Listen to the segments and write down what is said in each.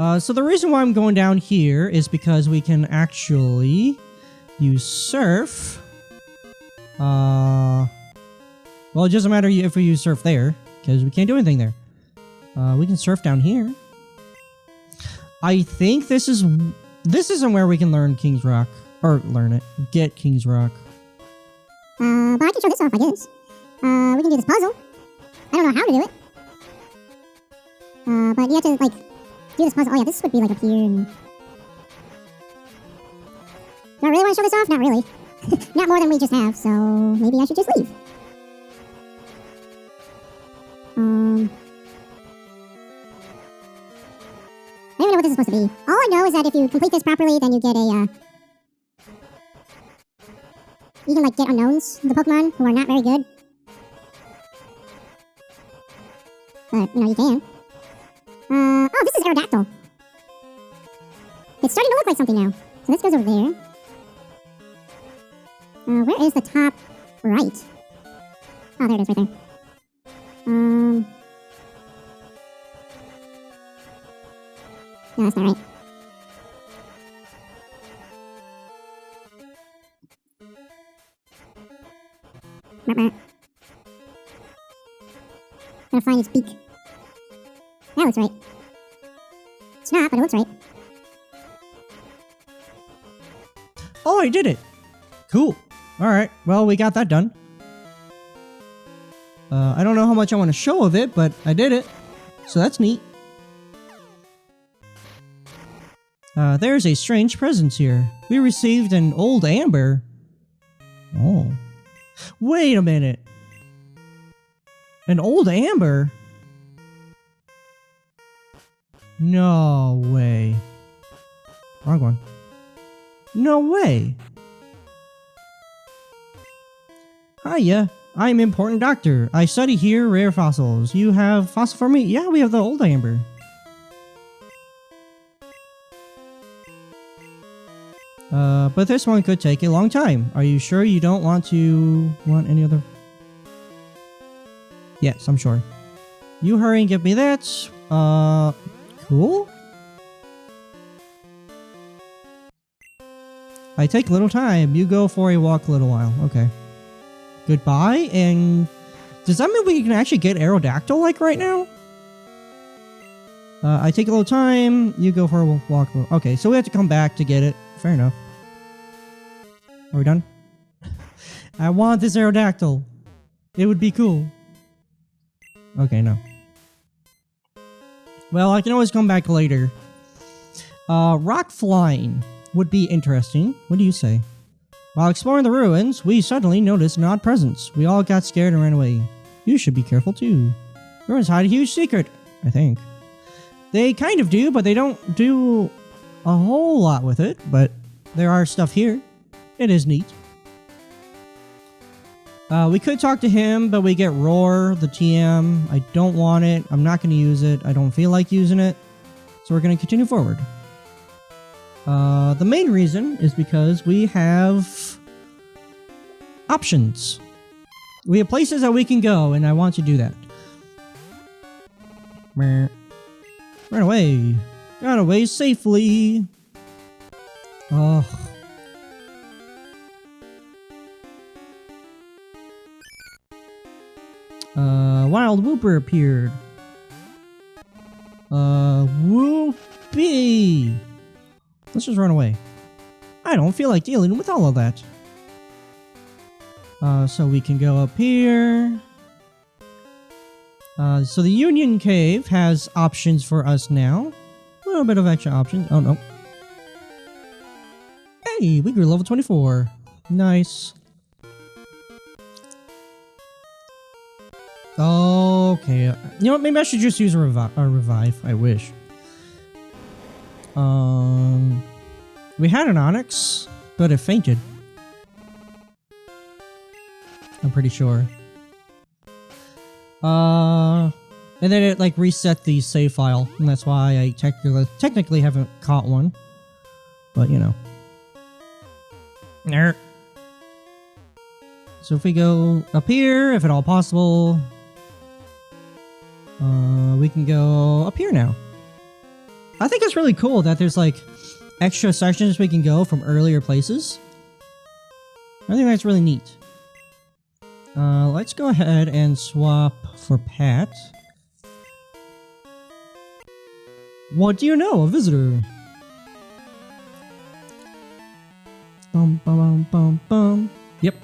So the reason why I'm going down here is because we can actually use surf. Well, it doesn't matter if we use surf there, because we can't do anything there. We can surf down here. I think this isn't where we can learn King's Rock. Or get King's Rock. But I can show this off, I guess. We can do this puzzle. I don't know how to do it. But you have to, like, do this puzzle. Oh yeah, this would be, like, up here and... Do I really want to show this off? Not really. Not more than we just have, so maybe I should just leave. I don't even know what this is supposed to be. All I know is that if you complete this properly, then you get a, you can, like, get unknowns, the Pokemon, who are not very good. But, you know, you can. Oh, this is Aerodactyl. It's starting to look like something now. So this goes over there. Where is the top right? Oh, there it is, right there. No, that's not right. Gotta find its beak. That looks right. It's not, but it looks right. Oh, I did it! Cool. Alright, well, we got that done. I don't know how much I want to show of it, but I did it. So that's neat. There's a strange presence here. We received an old amber. Oh. Wait a minute. An old amber? No way. Wrong one. No way. Hiya. I'm Important Doctor. I study here rare fossils. You have fossil for me? Yeah, we have the old amber. But this one could take a long time. Are you sure you don't want any other? Yes, I'm sure. You hurry and give me that. Cool. I take little time. You go for a walk a little while. Okay. Goodbye, and does that mean we can actually get Aerodactyl, like, right now? I take a little time, you go for a walk. Okay, so we have to come back to get it. Fair enough. Are we done? I want this Aerodactyl. It would be cool. Okay, no. Well, I can always come back later. Rock flying would be interesting. What do you say? While exploring the ruins, we suddenly noticed an odd presence. We all got scared and ran away. You should be careful too. Ruins hide a huge secret, I think. They kind of do, but they don't do a whole lot with it. But there are stuff here. It is neat. We could talk to him, but we get Roar, the TM. I don't want it. I'm not going to use it. I don't feel like using it. So we're going to continue forward. The main reason is because we have options. We have places that we can go, and I want to do that. Run away. Got away safely. Oh. Wild Whooper appeared. Whoopee! Let's just run away. I don't feel like dealing with all of that. So we can go up here. So the Union Cave has options for us now. A little bit of extra options. Oh, no. Hey, we grew level 24. Nice. Okay. You know what? Maybe I should just use a revive. I wish. We had an Onyx, but it fainted. I'm pretty sure. And then it like reset the save file, and that's why I technically haven't caught one. But you know. Nerd. So if we go up here, if at all possible, we can go up here now. I think it's really cool that there's like extra sections we can go from earlier places. I think that's really neat. Let's go ahead and swap for Pat. What do you know? A visitor. Bum, bum, bum, bum, bum. Yep.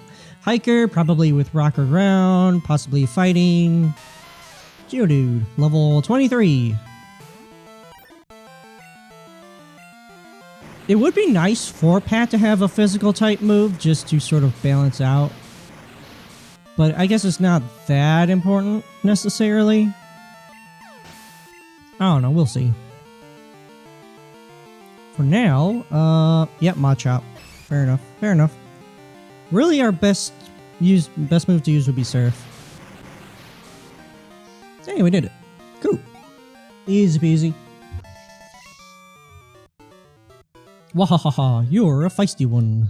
Hiker, probably with rock or ground, possibly fighting. Geodude, level 23. It would be nice for Pat to have a physical type move just to sort of balance out. But I guess it's not that important necessarily. I don't know, we'll see. For now, yep, Machop. Fair enough, fair enough. Really our best move to use would be Surf. Hey, we did it. Cool. Easy peasy. Wahahaha, you're a feisty one.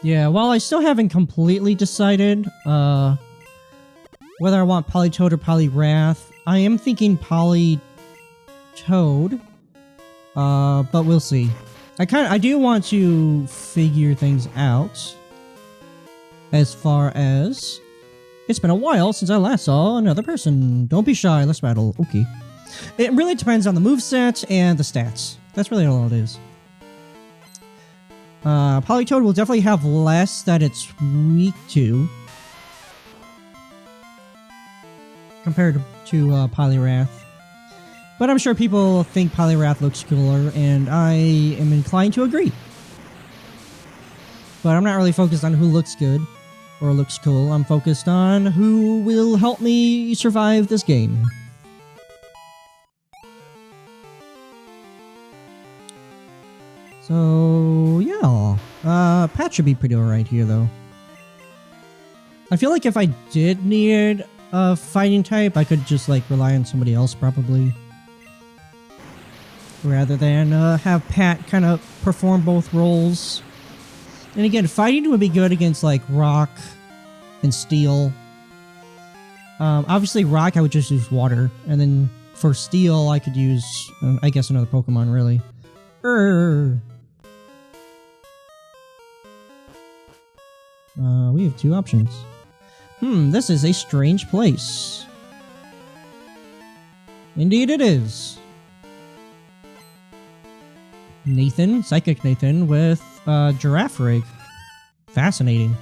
Yeah, while I still haven't completely decided whether I want Politoed or Poliwrath, I am thinking Politoed. But we'll see. I do want to figure things out. As far as it's been a while since I last saw another person. Don't be shy, let's battle. Okay. It really depends on the moveset and the stats. That's really all it is. Politoed will definitely have less that it's weak to. Compared to Poliwrath. But I'm sure people think Poliwrath looks cooler, and I am inclined to agree. But I'm not really focused on who looks good or looks cool. I'm focused on who will help me survive this game. So, yeah. Pat should be pretty alright here, though. I feel like if I did need a fighting type, I could just, like, rely on somebody else, probably. Rather than have Pat kind of perform both roles. And again, fighting would be good against, like, Rock and Steel. Obviously, Rock, I would just use Water. And then for Steel, I could use, I guess, another Pokemon, really. We have two options. This is a strange place. Indeed it is. Nathan, Psychic Nathan, with Giraffe Rig. Fascinating.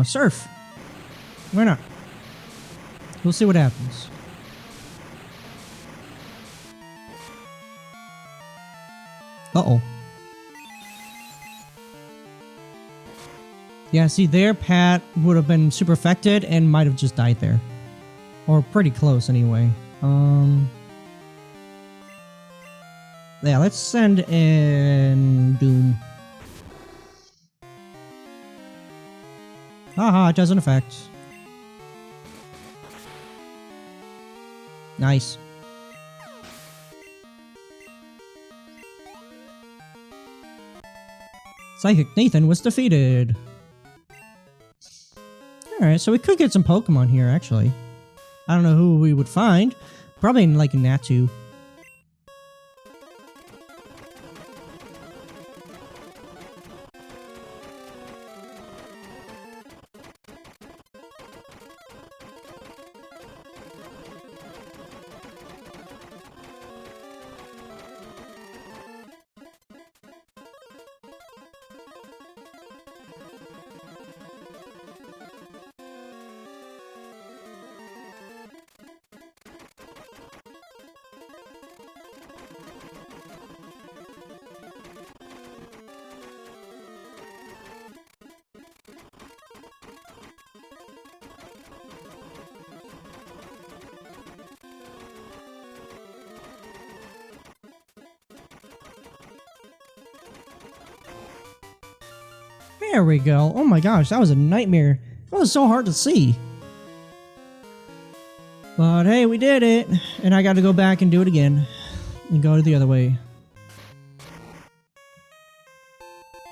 Surf. Why not? We'll see what happens. Uh-oh. Yeah, see there, Pat would have been super affected and might have just died there. Or pretty close, anyway. Yeah, let's send in Doom. Haha, it doesn't affect. Nice. Psychic Nathan was defeated. Alright, so we could get some Pokemon here, actually. I don't know who we would find. Probably like Natu. There we go. Oh my gosh, that was a nightmare. That was so hard to see. But hey, we did it. And I got to go back and do it again. And go the other way.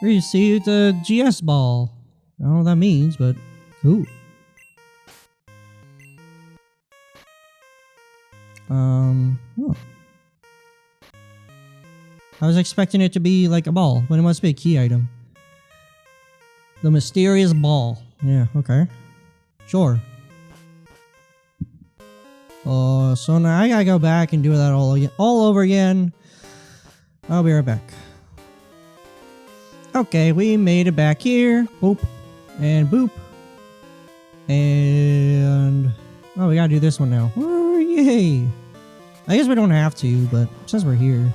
Received a GS ball. I don't know what that means, but cool. Oh. I was expecting it to be like a ball, but it must be a key item. The mysterious ball. Yeah, okay. Sure. So now I gotta go back and do that all over again. I'll be right back. Okay, we made it back here. Boop. And boop. And... oh, we gotta do this one now. Oh, yay! I guess we don't have to, but since we're here...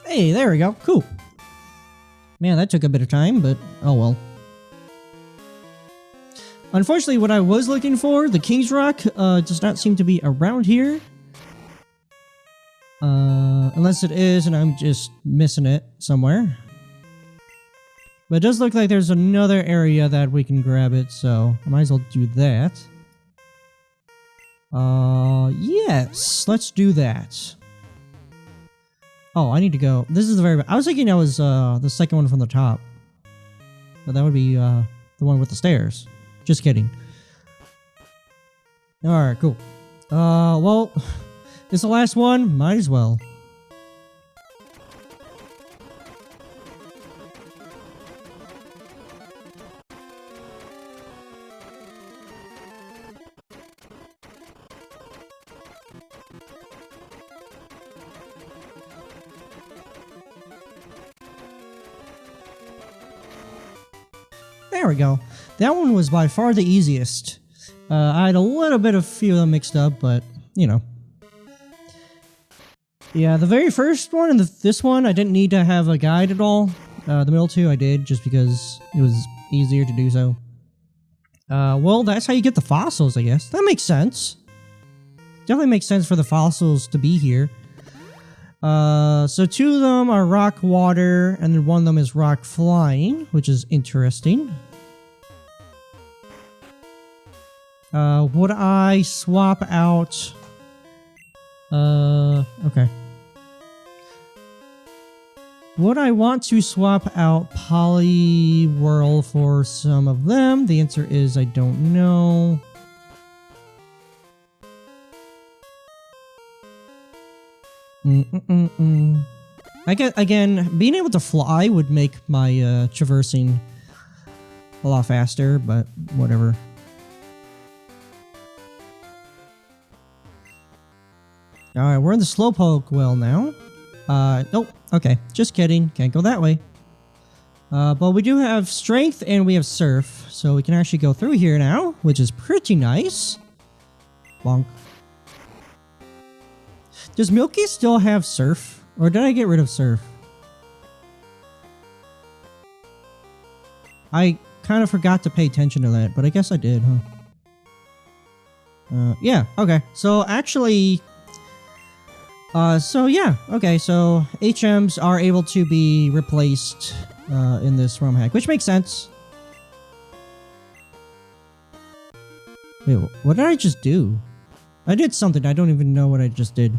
Hey, there we go. Cool. Man, that took a bit of time, but oh well. Unfortunately, what I was looking for, the King's Rock, does not seem to be around here. Unless it is and I'm just missing it somewhere. But it does look like there's another area that we can grab it, so I might as well do that. Yes, let's do that. Oh, I need to go. This is the very... I was thinking that was the second one from the top. But that would be the one with the stairs. Just kidding. Alright, cool. Well, it's the last one. Might as well. There we go. That one was by far the easiest. I had a little bit of few of them mixed up, but, you know. Yeah, the very first one and this one, I didn't need to have a guide at all. The middle two I did, just because it was easier to do so. Well, that's how you get the fossils, I guess. That makes sense. Definitely makes sense for the fossils to be here. So two of them are rock water, and then one of them is rock flying, which is interesting. Would I swap out... okay. Would I want to swap out Poliwhirl for some of them? The answer is I don't know. I guess, again, being able to fly would make my traversing a lot faster, but whatever. Alright, we're in the Slowpoke well now. Nope, okay, just kidding, can't go that way. But we do have Strength and we have Surf, so we can actually go through here now, which is pretty nice. Bonk. Does Milky still have Surf? Or did I get rid of Surf? I kind of forgot to pay attention to that, but I guess I did, huh? Yeah, okay. So actually... so yeah, okay, so HMs are able to be replaced in this ROM hack, which makes sense. Wait, what did I just do? I did something, I don't even know what I just did.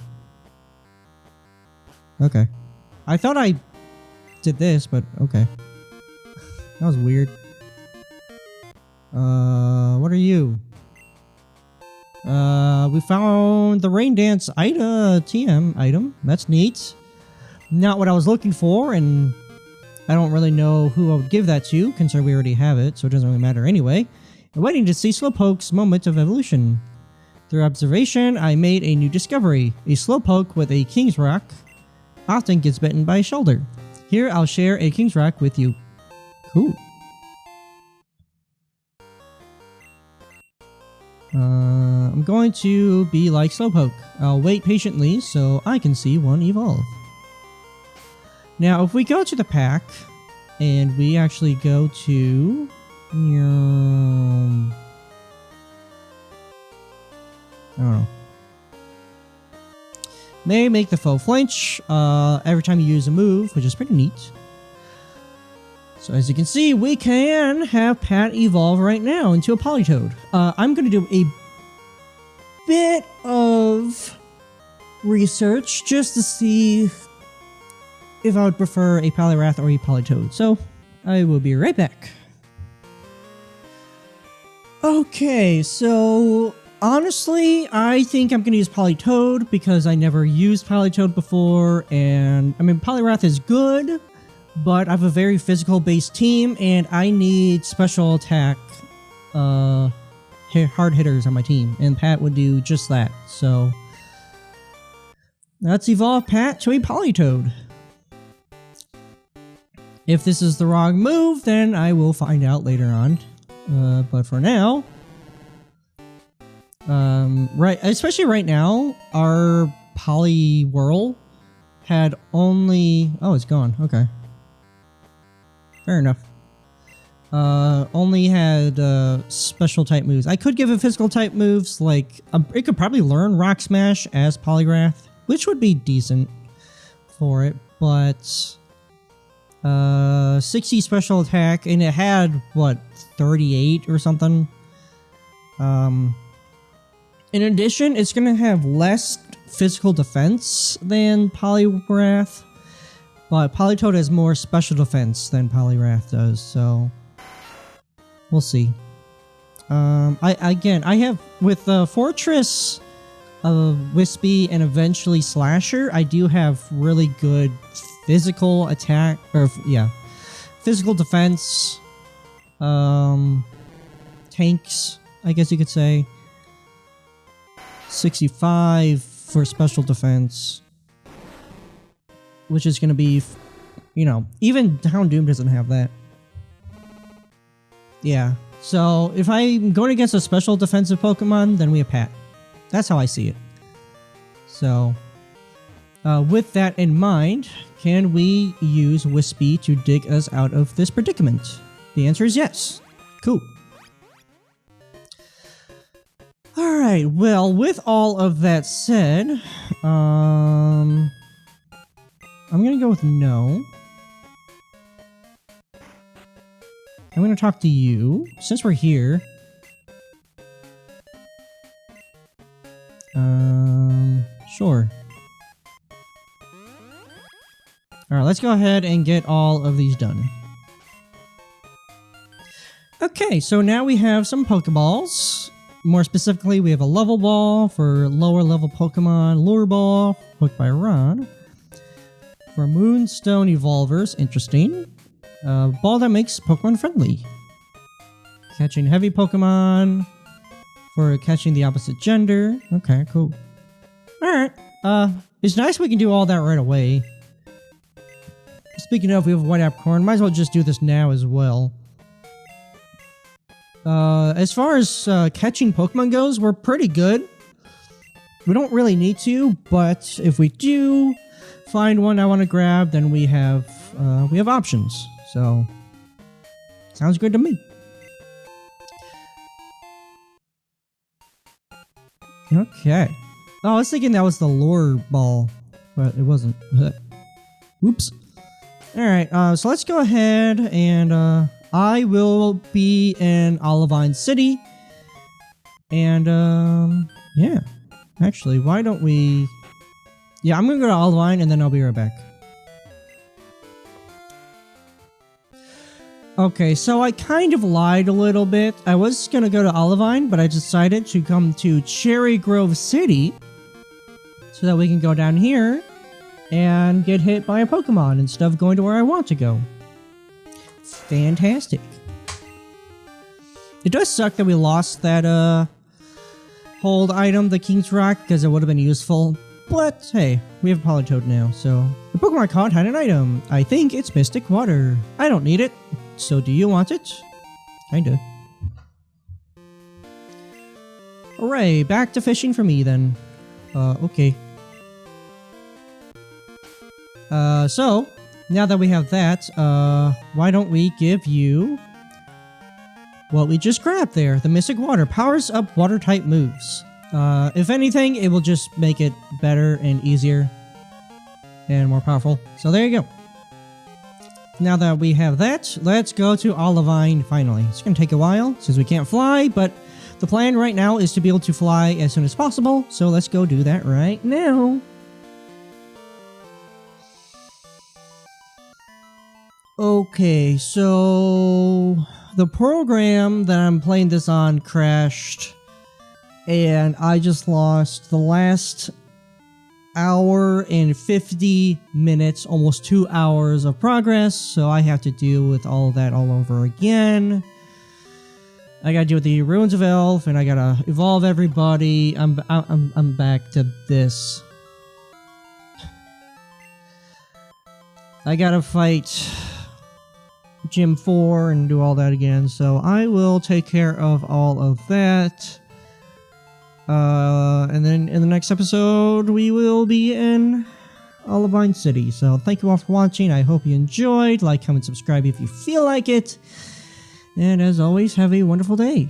Okay. I thought I did this, but okay. That was weird. What are you? We found the Rain Dance TM item. That's neat. Not what I was looking for, and I don't really know who I would give that to, considering we already have it, so it doesn't really matter anyway. I'm waiting to see Slowpoke's moment of evolution. Through observation, I made a new discovery. A Slowpoke with a King's Rock often gets bitten by a shoulder. Here, I'll share a King's Rock with you. Cool. I'm going to be like Slowpoke. I'll wait patiently so I can see one evolve. Now, if we go to the pack, and we actually go to... I don't know. May make the foe flinch every time you use a move, which is pretty neat. So as you can see, we can have Pat evolve right now into a Politoed. I'm going to do a bit of research just to see if I would prefer a Poliwrath or a Politoed. So I will be right back. Okay, so honestly, I think I'm going to use Politoed because I never used Politoed before, and I mean, Poliwrath is good, but I have a very physical-based team, and I need special attack hard hitters on my team, and Pat would do just that, so let's evolve Pat to a Politoed. If this is the wrong move, then I will find out later on. But for now, especially right now, our Poliwhirl had only... Oh, it's gone. Okay. Fair enough. Only had special type moves. I could give it physical type moves, like... it could probably learn Rock Smash as Poliwrath, which would be decent for it, but... 60 special attack, and it had, what, 38 or something? In addition, it's gonna have less physical defense than Poliwrath, but Politoed has more special defense than Poliwrath does, so we'll see. I have, with Fortress, Wispy, and eventually Slasher, I do have really good physical attack, or yeah, physical defense, tanks, I guess you could say. 65 for special defense, which is going to be, you know, even Houndoom doesn't have that. Yeah, so if I'm going against a special defensive Pokemon, then we have Pat. That's how I see it. So, with that in mind, can we use Wispy to dig us out of this predicament? The answer is yes. Cool. Alright, well, with all of that said, I'm gonna go with no. I'm gonna talk to you, since we're here. Sure. Alright, let's go ahead and get all of these done. Okay, so now we have some Pokeballs. More specifically, we have a Level Ball for lower level Pokemon, Lure Ball, hooked by Ron. For Moonstone Evolvers, interesting. Ball that makes Pokemon friendly. Catching heavy Pokemon for catching the opposite gender. Okay, cool. Alright, it's nice we can do all that right away. Speaking of, we have a White Apricorn. Might as well just do this now as well. As far as catching Pokemon goes, we're pretty good. We don't really need to, but if we do find one I want to grab, then we have options. So, sounds good to me. Okay. Oh, I was thinking that was the Lure Ball, but it wasn't. Oops. Alright, so let's go ahead and, I will be in Olivine City. And, yeah. Actually, why don't we... Yeah, I'm gonna go to Olivine and then I'll be right back. Okay, so I kind of lied a little bit. I was gonna go to Olivine, but I decided to come to Cherry Grove City so that we can go down here and get hit by a Pokemon instead of going to where I want to go. Fantastic. It does suck that we lost that hold item, the King's Rock, because it would have been useful. But hey, we have a Politoed now, so... The Pokemon caught had an item. I think it's Mystic Water. I don't need it. So do you want it? Kinda. Alright, back to fishing for me then. Okay. So, now that we have that, why don't we give you what we just grabbed there? The Mystic Water powers up water-type moves. If anything, it will just make it better and easier and more powerful. So there you go. Now that we have that, let's go to Olivine finally. It's going to take a while since we can't fly, but the plan right now is to be able to fly as soon as possible. So let's go do that right now. Okay, so the program that I'm playing this on crashed, and I just lost the last hour and 50 minutes, almost 2 hours of progress, so I have to deal with all of that all over again. I gotta deal with the Ruins of Alph, and I gotta evolve everybody. I'm back to this. I gotta fight Gym 4 and do all that again, so I will take care of all of that. And then in the next episode, we will be in Olivine City. So thank you all for watching. I hope you enjoyed. Like, comment, subscribe if you feel like it. And as always, have a wonderful day.